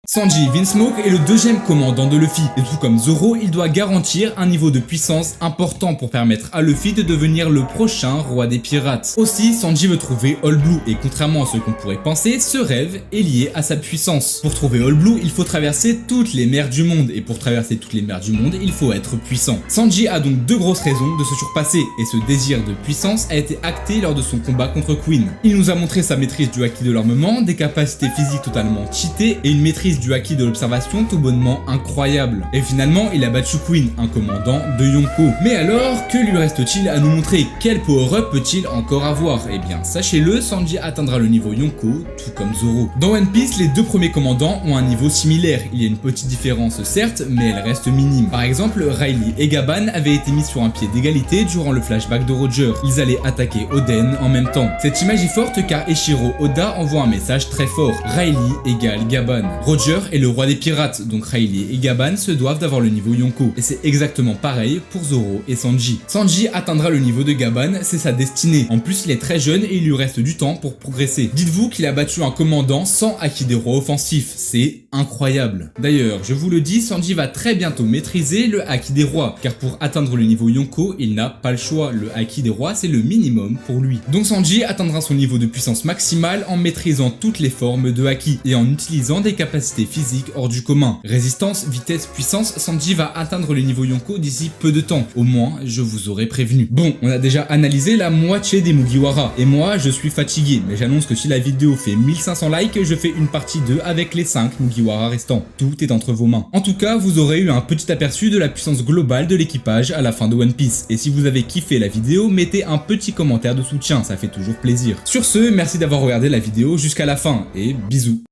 Sanji Vinsmoke est le deuxième commandant de Luffy, et tout comme Zoro, il doit garantir un niveau de puissance important pour permettre à Luffy de devenir le prochain roi des pirates. Aussi, Sanji veut trouver All Blue, et contrairement à ce qu'on pourrait penser, ce rêve est lié à sa puissance. Pour trouver All Blue, il faut traverser toutes les mers du monde, et pour traverser toutes les mers du monde, il faut être puissant. Sanji a donc deux grosses raisons de se surpasser, et ce désir de puissance a été acté lors de son combat contre Queen. Il nous a montré sa maîtrise du haki de l'armement, des capacités physiques totalement cheatées, et une maîtrise du haki de l'observation tout bonnement incroyable. Et finalement, il a battu Queen, un commandant de Yonko. Mais alors, que lui reste-t-il à nous montrer? Quel power-up peut-il encore avoir? Eh bien, sachez-le, Sanji atteindra le niveau Yonko, tout comme Zoro. Dans One Piece, les deux premiers commandants ont un niveau similaire. Il y a une petite différence certes, mais elle reste minime. Par exemple, Riley et Gaban avaient été mis sur un pied d'égalité durant le flashback de Roger. Ils allaient attaquer Oden en même temps. Cette image est forte car Eiichiro Oda envoie un message très fort. Riley égale Gaban. Roger est le roi des pirates, donc Riley et Gaban se doivent d'avoir le niveau Yonko. Et c'est exactement pareil pour Zoro et Sanji. Sanji atteindra le niveau de Gaban, c'est sa destinée. En plus, il est très jeune et il lui reste du temps pour progresser. Dites-vous qu'il a battu un commandant sans haki des rois offensifs, c'est incroyable. D'ailleurs, je vous le dis, Sanji va très bientôt maîtriser le haki des rois, car pour atteindre le niveau Yonko, il n'a pas le choix. Le haki des rois, c'est le minimum pour lui. Donc Sanji atteindra son niveau de puissance maximale en maîtrisant toutes les formes de haki et en utilisant des capacités physiques hors du commun. Résistance, vitesse, puissance, Sanji va atteindre le niveau Yonko d'ici peu de temps. Au moins, je vous aurais prévenu. Bon, on a déjà analysé la moitié des Mugiwara, et moi, je suis fatigué, mais j'annonce que si la vidéo fait 1500 likes, je fais une partie 2 avec les 5 Mugiwara restants. Tout est entre vos mains. En tout cas, vous aurez eu un petit aperçu de la puissance globale de l'équipage à la fin de One Piece. Et si vous avez kiffé la vidéo, mettez un petit commentaire de soutien, ça fait toujours plaisir. Sur ce, merci d'avoir regardé la vidéo jusqu'à la fin, et bisous.